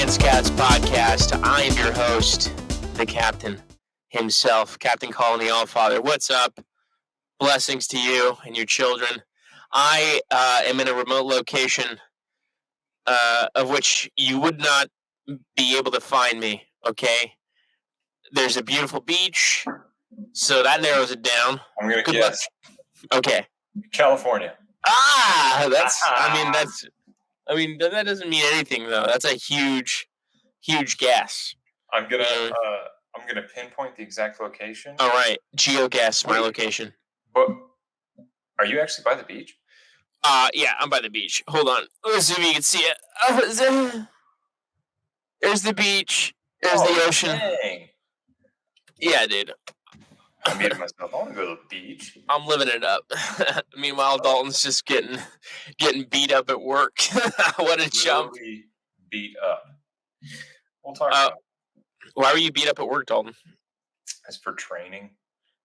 Scouts podcast. I am your host, the captain himself, Captain Colony Allfather. What's up? Blessings to you and your children. I am in a remote location of which you would not be able to find me, okay? There's a beautiful beach, so that narrows it down. I'm going to guess. Okay. California. That doesn't mean anything, though. That's a huge guess. I'm gonna pinpoint the exact location. All right, GeoGuess my location. But are you actually by the beach? Yeah, I'm by the beach. Hold on, let's see if you can see it. There's the beach. There's the ocean. Dang. Yeah, dude. I'm muting myself. I want to go to the beach. I'm living it up. Meanwhile, Dalton's just getting beat up at work. What a jump! Beat up. We'll talk about it. Why were you beat up at work, Dalton? As for training.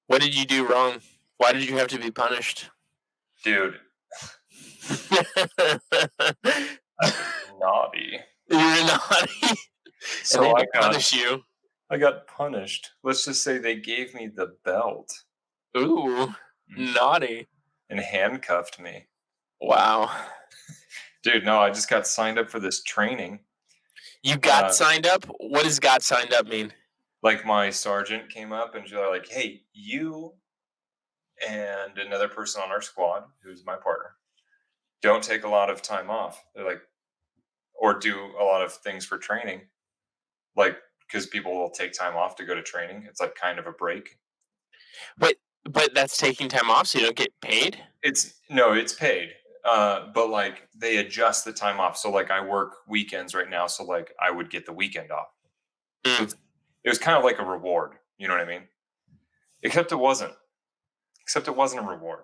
What did you do wrong? Why did you have to be punished? Dude. Naughty. You're naughty. So I punish you. I got punished. Let's just say they gave me the belt. Ooh, naughty. And handcuffed me. Wow. Dude, no, I just got signed up for this training. You got signed up? What does got signed up mean? Like my sergeant came up and they're like, hey, you and another person on our squad, who's my partner, don't take a lot of time off. They're like, or do a lot of things for training. Like, because people will take time off to go to training. It's like kind of a break. But that's taking time off, so you don't get paid? It's paid. But like they adjust the time off. So like I work weekends right now. So like I would get the weekend off. So it was kind of like a reward. You know what I mean? Except it wasn't a reward.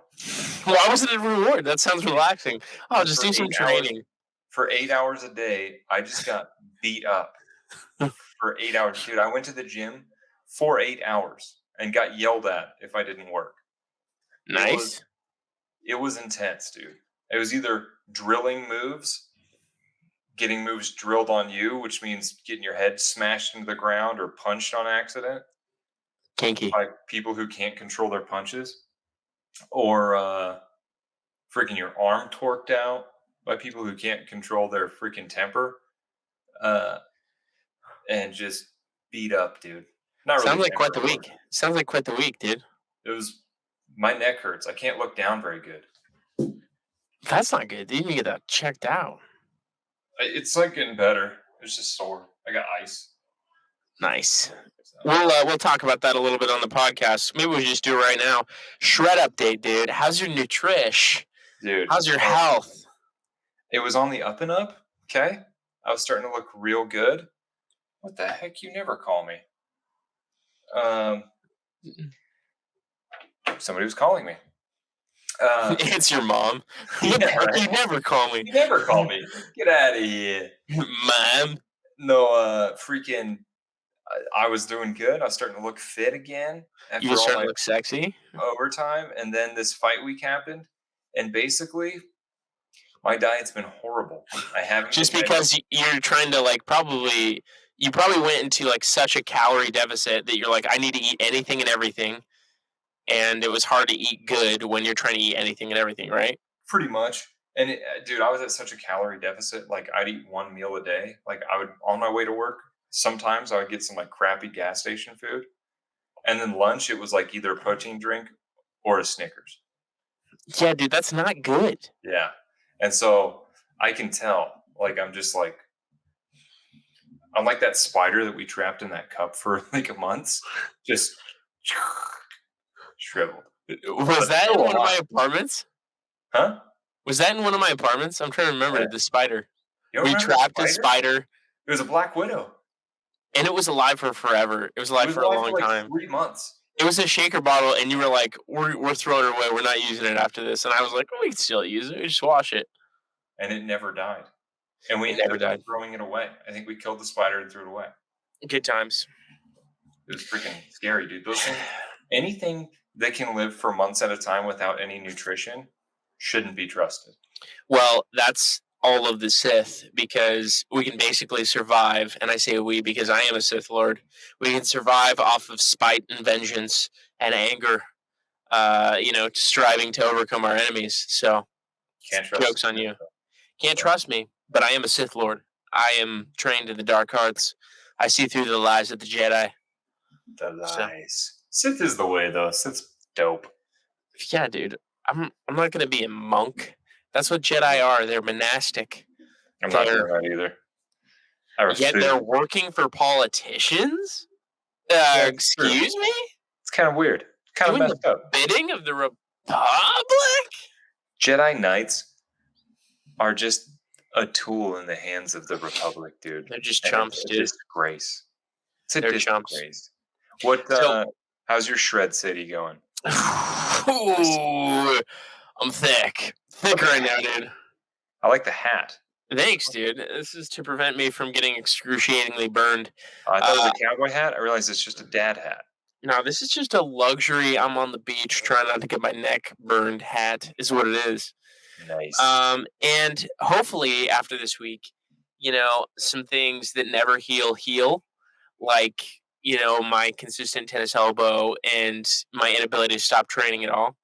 Why wasn't it a reward? That sounds relaxing. Oh, just do some training. For 8 hours a day, I just got beat up for 8 hours. Dude, I went to the gym for 8 hours and got yelled at if I didn't work. Nice. It was intense, dude. It was either drilling moves, getting moves drilled on you, which means getting your head smashed into the ground or punched on accident. Kinky. By people who can't control their punches. Or freaking your arm torqued out by people who can't control their freaking temper. And just beat up, dude. Sounds like quite the week. Sounds like quite the week, dude. My neck hurts. I can't look down very good. That's not good. You need to get that checked out. It's like getting better. It's just sore. I got ice. Nice. We'll talk about that a little bit on the podcast. Maybe we just do it right now. Shred update, dude. How's your nutrition? Dude. How's your health? It was on the up and up. Okay. I was starting to look real good. What the heck? You never call me. Somebody was calling me. It's your mom. You never call me. You never call me. Get out of here. Mom. No, freaking... I was doing good. I was starting to look fit again. You were starting to look sexy? Overtime. And then this fight week happened. And basically, my diet's been horrible. I haven't... Just because you're trying to, like, you probably went into, like, such a calorie deficit that you're like, I need to eat anything and everything. And it was hard to eat good when you're trying to eat anything and everything, right? Pretty much. And, dude, I was at such a calorie deficit. Like, I'd eat one meal a day. Like, I would, on my way to work, sometimes I would get some, like, crappy gas station food. And then lunch, it was, like, either a protein drink or a Snickers. Yeah, dude, that's not good. Yeah. And so I can tell, like, I'm like that spider that we trapped in that cup for, like, months. Just... shriveled. Was that in one of my apartments? Huh? Was that in one of my apartments? I'm trying to remember the spider. We trapped a spider. It was a black widow. And it was alive for forever. It was alive for a long time. 3 months. It was a shaker bottle, and you were like, we're throwing it away. We're not using it after this. And I was like, we can still use it. We just wash it. And it never died. And we never died throwing it away. I think we killed the spider and threw it away. Good times. It was freaking scary, dude. Those things, anything that can live for months at a time without any nutrition shouldn't be trusted. Well, that's all of the Sith because we can basically survive, and I say we because I am a Sith Lord. We can survive off of spite and vengeance and anger, striving to overcome our enemies. So, Can't trust the joke's on Sith, you. though. Can't trust me, but I am a Sith Lord. I am trained in the dark arts. I see through the lies of the Jedi. The So, lies. Sith is the way, though. Sith's dope. yeah, dude. I'm not gonna be a monk. That's what Jedi are. They're monastic. I'm not They're doing that either. I Yet refuse. they're working for politicians? Yeah, it's true. Excuse me? It's kind of weird. Kind of Doing messed the up. bidding of the Republic? Jedi Knights are just a tool in the hands of the Republic, dude. They're just And chumps, it's a dude. disgrace. It's a They're chumps. disgrace. What? So- How's your shred city going? Ooh, I'm thick. Thick right now, dude. I like the hat. Thanks, dude. This is to prevent me from getting excruciatingly burned. I thought it was a cowboy hat. I realized it's just a dad hat. No, this is just a luxury. I'm on the beach trying not to get my neck burned hat, is what it is. Nice. And hopefully after this week, some things that never heal, like, my consistent tennis elbow and my inability to stop training at all.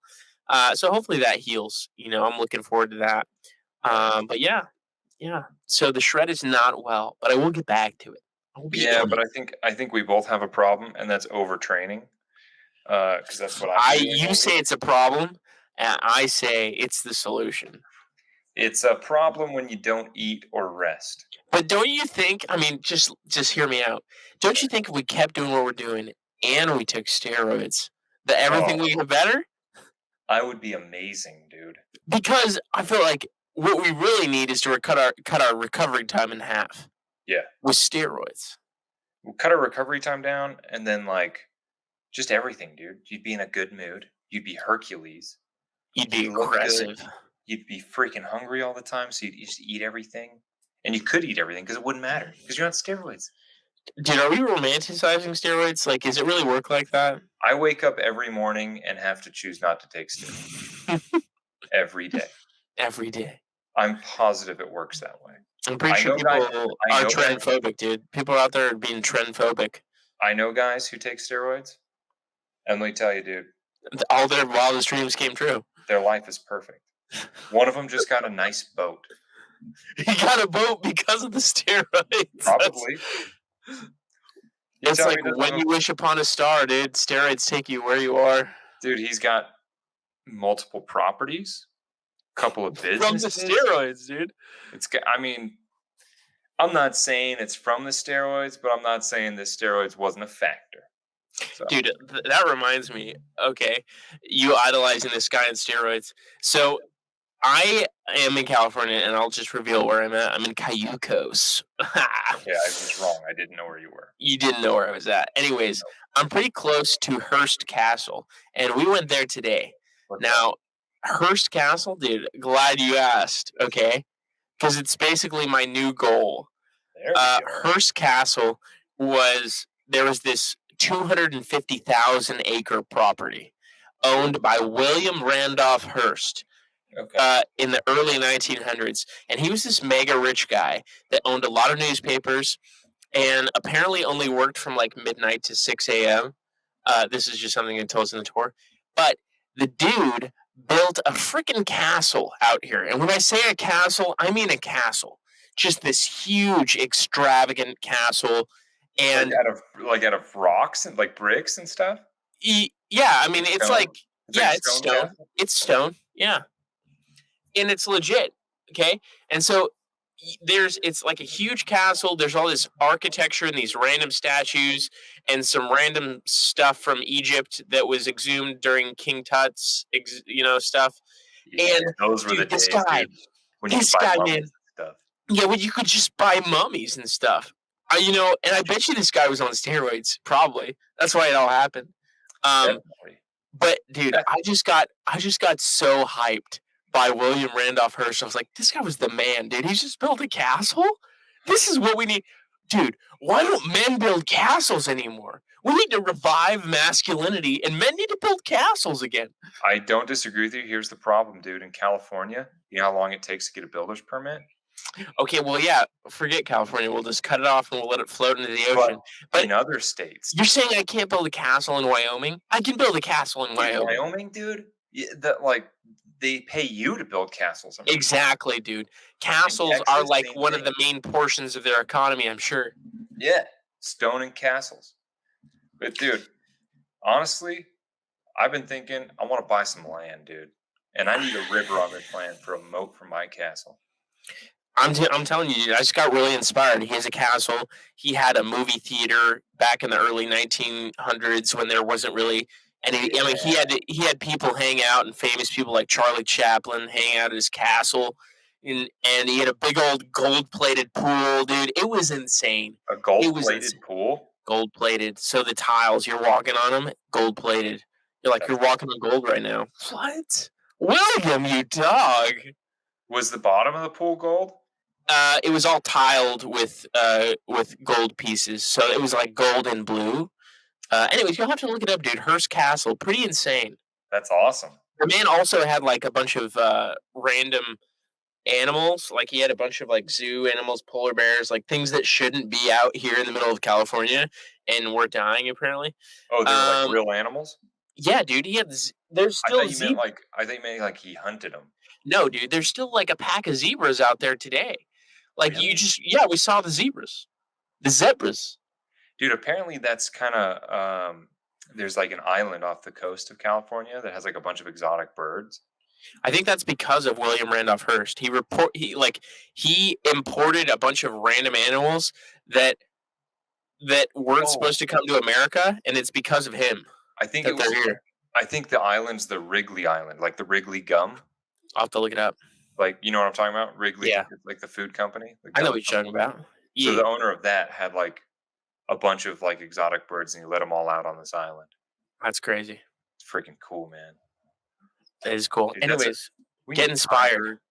So hopefully that heals. I'm looking forward to that. But yeah. So the shred is not well, but I will get back to it. Yeah, but I think we both have a problem, and that's overtraining. Because that's what you say it's a problem, and I say it's the solution. It's a problem when you don't eat or rest. But don't you think? I mean, just hear me out. Don't you think if we kept doing what we're doing and we took steroids, that everything would get better? I would be amazing, dude. Because I feel like what we really need is to cut our recovery time in half. Yeah. With steroids. We'll cut our recovery time down, and then just everything, dude. You'd be in a good mood. You'd be Hercules. You'd be aggressive. You'd be freaking hungry all the time, so you'd just eat everything. And you could eat everything because it wouldn't matter because you're on steroids. Dude, are we romanticizing steroids? Like, does it really work like that? I wake up every morning and have to choose not to take steroids. Every day. Every day. I'm positive it works that way. I'm pretty sure people are trend-phobic, dude. People out there are being trend-phobic. I know guys who take steroids, and let me tell you, dude. All their wildest dreams came true. Their life is perfect. One of them just got a nice boat. He got a boat because of the steroids. Probably. It's like when you wish upon a star, dude. Steroids take you where you are. Dude, he's got multiple properties, a couple of businesses. From the steroids, dude. I'm not saying it's from the steroids, but I'm not saying the steroids wasn't a factor. So. Dude, that reminds me. Okay, you idolizing this guy on steroids. So I am in California, and I'll just reveal where I'm at. I'm in Cayucos. Yeah, I was wrong. I didn't know where you were. You didn't know where I was at. Anyways, I'm pretty close to Hearst Castle, and we went there today. Now, Hearst Castle, dude, glad you asked, okay? Because it's basically my new goal. Hearst Castle there was this 250,000 acre property owned by William Randolph Hearst in the early 1900s. And he was this mega rich guy that owned a lot of newspapers and apparently only worked from like midnight to 6 a.m. This is just something that tells in the tour. But the dude built a freaking castle out here. And when I say a castle, I mean a castle. Just this huge, extravagant castle. And out of rocks and like bricks and stuff? Yeah, I mean, it's stone? It's stone. Castle? It's stone, yeah. And it's legit, okay? And so it's like a huge castle. There's all this architecture and these random statues and some random stuff from Egypt that was exhumed during King Tut's, stuff. Yeah, and those were the days, dude, when you could buy mummies and stuff. Yeah, when you could just buy mummies and stuff. And I bet you this guy was on steroids. Probably that's why it all happened. But dude, I just got so hyped by William Randolph Hearst. I was like, this guy was the man, dude. He just built a castle. This is what we need, dude. Why don't men build castles anymore? We need to revive masculinity, and men need to build castles again. I don't disagree with you. Here's the problem, dude. In California, you know how long it takes to get a builder's permit? Okay, well, yeah, forget California. We'll just cut it off and we'll let it float into the But ocean. But in other states, you're saying I can't build a castle in Wyoming? I can build a castle in in Wyoming. Wyoming, dude, that like they pay you to build castles. I'm sure. Exactly, dude. In Castles are Texas, like same one of thing. the main portions of their economy, I'm sure. Yeah, stone and castles. But dude, honestly, I've been thinking I want to buy some land, dude, and I need a river on this land for a moat for my castle. I'm telling you, dude, I just got really inspired. He has a castle. He had a movie theater back in the early 1900s when there wasn't really any. I mean, Yeah, he had people hang out and famous people like Charlie Chaplin hang out at his castle, and he had a big old gold plated pool, dude. It was insane. a It was gold-plated pool. gold plated. So the tiles you're walking on them, gold plated. You're like That's you're walking on gold right now. What, William? You dog. was the bottom of the pool gold? It was all tiled with gold pieces, so it was like gold and blue. Anyways, you'll have to look it up, dude. Hearst Castle, pretty insane. That's awesome. The man also had like a bunch of random animals. Like he had a bunch of like zoo animals, polar bears, like things that shouldn't be out here in the middle of California and were dying apparently. Oh, they were like Um, real animals. yeah, dude. There's I still thought you meant like I think maybe like he hunted them. no, dude. There's still like a pack of zebras out there today. Like you Really? just yeah, we saw the zebras, the zebras. Dude, apparently that's kind of there's like an island off the coast of California that has like a bunch of exotic birds. I think that's because of William Randolph Hearst. He imported a bunch of random animals that weren't Oh, supposed to come to America, and it's because of him I think it that they're was here. I think the island's the Wrigley Island, like the Wrigley gum. I'll have to look it up. Like, you know what I'm talking about? Wrigley, Yeah, like the food company, the I know gum what you're company. talking about. So Yeah, the owner of that had like a bunch of like exotic birds and he let them all out on this island. that's crazy. It's freaking cool, man. That is cool. Dude, that's a Anyways, we get need inspired. tiger,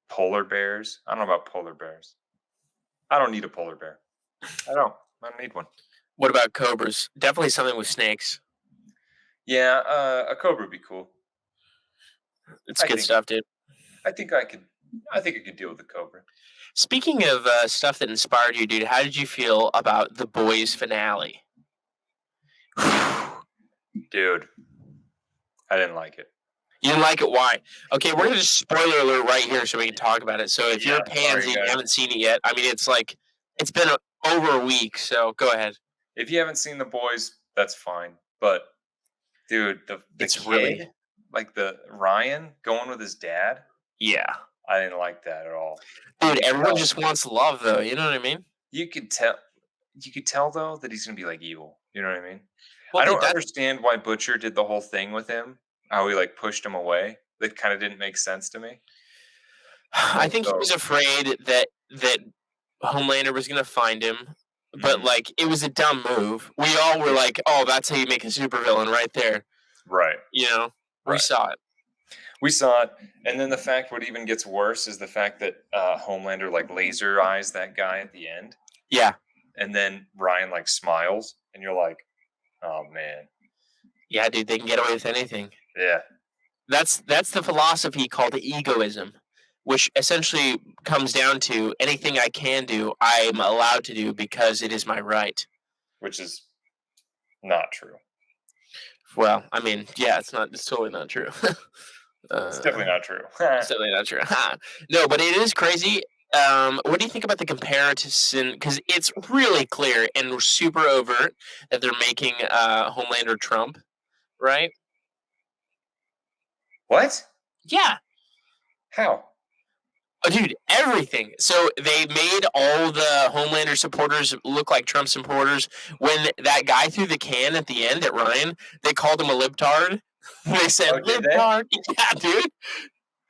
polar bears. I don't know about polar bears. I don't need a polar bear. I don't. I don't need one. What about cobras? Definitely something with snakes. Yeah, a cobra would be cool. It's I good think. stuff, dude. I think I could. I think I could deal with a cobra. Speaking of stuff that inspired you, dude, how did you feel about the boys finale? Dude, I didn't like it. You didn't like it? Why? Okay, we're gonna just spoiler alert right here so we can talk about it. So if you're Yeah, a pansy sorry and you guys. haven't seen it yet, I mean, it's like it's been over a week. So go ahead. If you haven't seen the boys, that's fine. But dude, the It's really kid, like the Ryan going with his dad, yeah, I didn't like that at all. You dude. could Everyone tell. just wants love, though. You know what I mean? You could tell. You could tell though that he's gonna be like evil. You know what I mean? Well, I dude, don't that's understand why Butcher did the whole thing with him. How he like pushed him away. That kind of didn't make sense to me. I think he So, was afraid that Homelander was gonna find him, but mhm, like it was a dumb move. We all were yeah, like, "Oh, that's how you make a supervillain, right there." right, You know, we right. saw it. We saw it, and then the fact what even gets worse is the fact that Homelander like laser eyes that guy at the end, Yeah, and then Ryan like smiles, and you're like, oh man, yeah, dude. They can get away with anything. yeah, That's the philosophy called egoism, which essentially comes down to anything I can do, I'm allowed to do because it is my right. which is not true. Well, I mean, yeah, it's totally not true. It's uh, definitely not true. it's definitely not true. No, but it is crazy. What do you think about the comparison? Because it's really clear and super overt that they're making Homelander Trump, right? What? Yeah, How? oh, dude, everything. So they made all the Homelander supporters look like Trump supporters. When that guy threw the can at the end at Ryan, they called him a libtard. They said Oh, did they? libtard. Yeah, dude.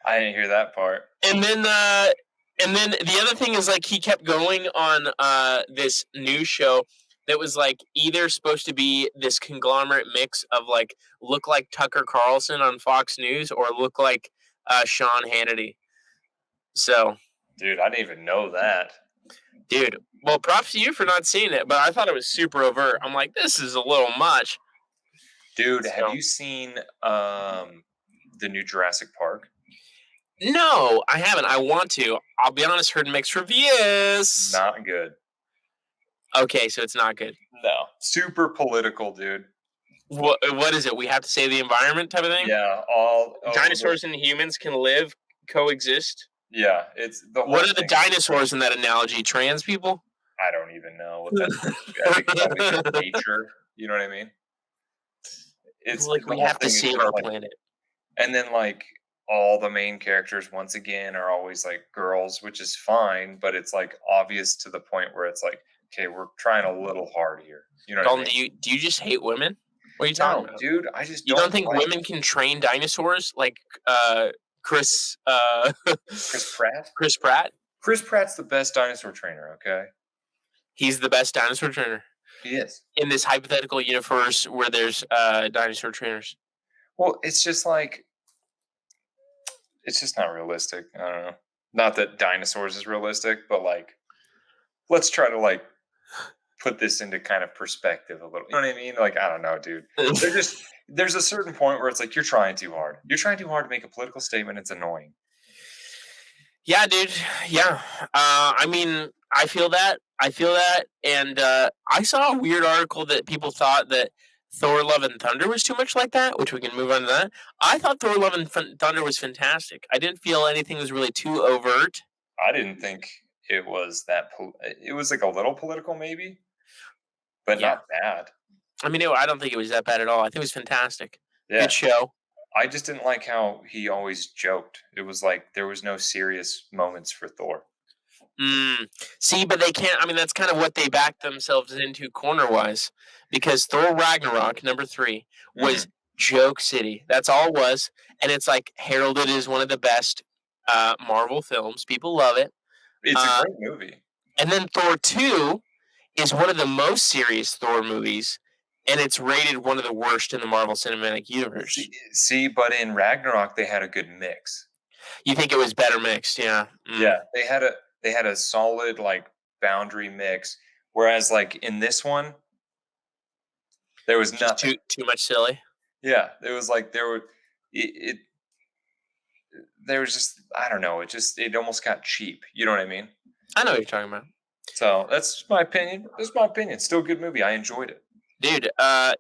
I didn't hear that part. And then the other thing is like he kept going on this news show that was like either supposed to be this conglomerate mix of like look like Tucker Carlson on Fox News or look like Sean Hannity. So Dude, I didn't even know that. dude, well, props to you for not seeing it, but I thought it was super overt. I'm like, this is a little much. Dude, have So you seen the new Jurassic Park? No, I haven't. I want to. I'll be honest, heard mixed reviews. Not good. Okay, so it's not good. No. Super political, dude. What is it? We have to save the environment type of thing? Yeah, Dinosaurs and humans can live, coexist? yeah, it's the whole What are the thing. dinosaurs in that analogy? Trans people? I don't even know what that's supposed to be. I think it's probably just nature. You know what I mean? It's Like, the we whole have to thing is save just our like, planet. and then like all the main characters once again are always like girls, which is fine, but it's like obvious to the point where it's like, okay, we're trying a little hard here. You know what I Dalton, mean? do you just hate women? What are you talking No, about? dude, I just You don't don't think like women can train dinosaurs like Chris Chris Pratt. Chris Pratt? Chris Pratt's the best dinosaur trainer, okay? He's the best dinosaur trainer He is. in this hypothetical universe where there's dinosaur trainers. Well, it's just like it's just not realistic. I don't know. Not that dinosaurs is realistic, but like let's try to like put this into kind of perspective a little. You know what I mean? Like I don't know, dude. They're just there's a certain point where it's like you're trying too hard. You're trying too hard to make a political statement. It's annoying. Yeah, dude. Yeah. I mean, I feel that. And I saw a weird article that people thought that Thor: Love and Thunder was too much like that, which we can move on to that. I thought Thor: Love and Thunder was fantastic. I didn't feel anything was really too overt. I didn't think it was that. It was like a little political, maybe, but Yeah. not bad. I mean, I don't think it was that bad at all. I think it was fantastic. Yeah. Good show. I just didn't like how he always joked. It was like there was no serious moments for Thor. See, but they can't. I mean, that's kind of what they backed themselves into corner-wise, because Thor Ragnarok #3 was joke city. That's all it was, and it's like heralded as one of the best Marvel films. People love it. It's a great movie. And then Thor 2 is one of the most serious Thor movies, and it's rated one of the worst in the Marvel Cinematic Universe. See, but in Ragnarok they had a good mix. You think it was better mixed? Yeah. Yeah, they had a solid like boundary mix. Whereas like in this one, there was Just nothing. too much silly. Yeah, it was like there was just I don't know. It almost got cheap. You know what I mean? I know what you're talking about. So that's my opinion. That's my opinion. Still a good movie. I enjoyed it. Dude,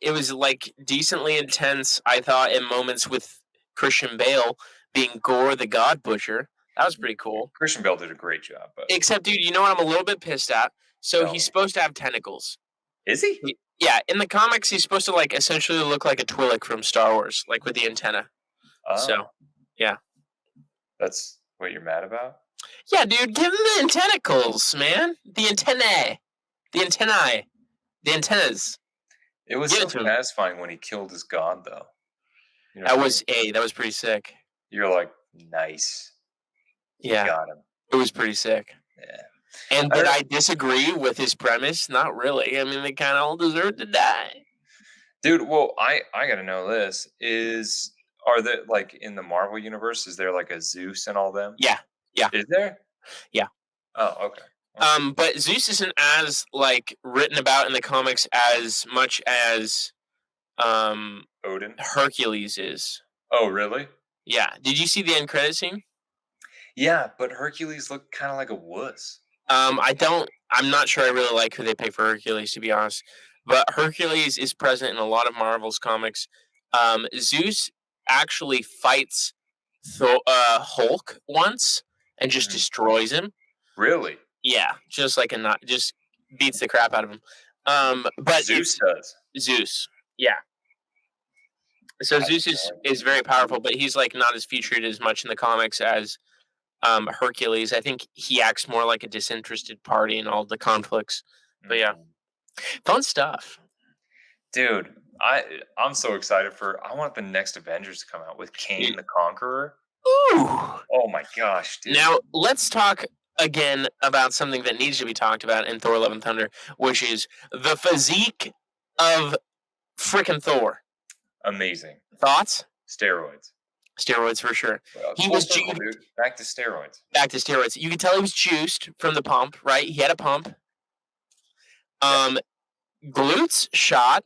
it was like decently intense, I thought, in moments with Christian Bale being Gore the God Butcher. That was pretty cool. Christian Bale did a great job. But Except, dude, you know what I'm a little bit pissed at? So No. he's supposed to have tentacles. Is he? Yeah, in the comics, he's supposed to like essentially look like a Twi'lek from Star Wars, like with the antenna. Oh, So, yeah. that's what you're mad about? Yeah, dude, give him the tentacles, man. The antennae. The antennae. The antennas. It was Give so it to him. satisfying when he killed his god, though. You know That what I was mean? that was pretty sick. You're like, nice. Yeah, Got him. it was pretty sick. Yeah. And did I disagree with his premise? Not really. I mean, they kind of all deserve to die. Dude, well, I gotta know this. Are there like in the Marvel universe, is there like a Zeus and all them? Yeah. Is there? Yeah. Oh, okay. But Zeus isn't as like written about in the comics as much as Odin? Hercules is. Oh, really? Yeah. Did you see the end credit scene? Yeah, but Hercules looked kind of like a wuss. I'm not sure I really like who they pick for Hercules, to be honest. But Hercules is present in a lot of Marvel's comics. Zeus actually fights Hulk once and just destroys him. Really? Yeah, just like just beats the crap out of him. But Zeus does. Zeus, yeah. So Zeus is very powerful, but he's like not as featured as much in the comics as Hercules. I think he acts more like a disinterested party in all the conflicts. But yeah, fun stuff. Dude, I'm so excited I want the next Avengers to come out with Kane the Conqueror. Ooh. Oh my gosh, dude. Now let's talk again about something that needs to be talked about in Thor: Love and Thunder, which is the physique of frickin' Thor. Amazing. Thoughts? Steroids. Steroids for sure. He Full was circle, dude. Back to steroids. Back to steroids. You could tell he was juiced from the pump, right? He had a pump. Glutes shot,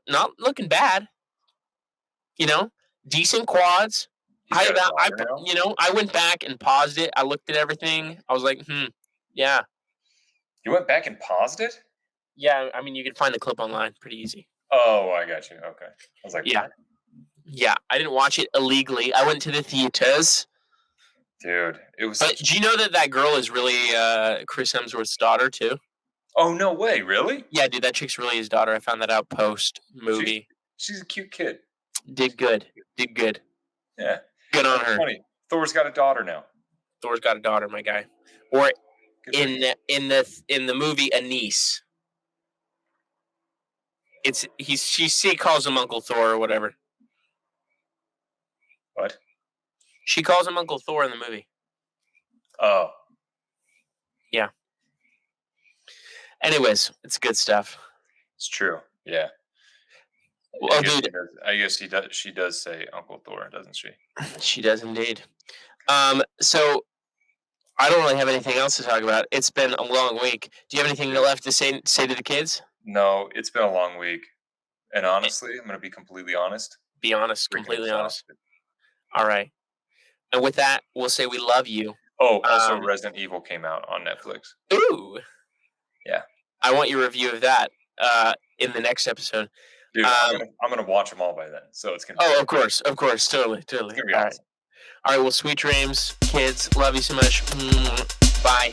not looking bad. You know, decent quads. He's got a daughter now? I went back and paused it. I looked at everything. I was like, yeah. You went back and paused it? Yeah, I mean, you can find the clip online pretty easy. Oh, I got you. Okay. I was like, Yeah. what? Yeah, I didn't watch it illegally. I went to the theaters. Dude, it was But do you know that girl is really Chris Hemsworth's daughter, too? Oh, no way. Really? Yeah, dude, that chick's really his daughter. I found that out post-movie. She's a cute kid. Did good. Yeah. Good on That's her. funny. Thor's got a daughter now. Thor's got a daughter, my guy. Or Good for you. in the movie, a niece. She calls him Uncle Thor or whatever. What? She calls him Uncle Thor in the movie. Oh. Yeah. Anyways, it's good stuff. It's true. Yeah. Well, dude, I guess she does say Uncle Thor, doesn't she? she does indeed. So I don't really have anything else to talk about. It's been a long week. Do you have anything left to say to the kids? No, it's been a long week. And honestly, I'm going to be completely honest. Be honest, Freaking completely honest. exhausted. All right. And with that, we'll say we love you. Oh, also Resident Evil came out on Netflix. Ooh. Yeah. I want your review of that in the next episode. Dude, I'm gonna watch them all by then, so it's gonna. Of course, totally. It's gonna be All awesome. right. All right. Well, sweet dreams, kids. Love you so much. Bye.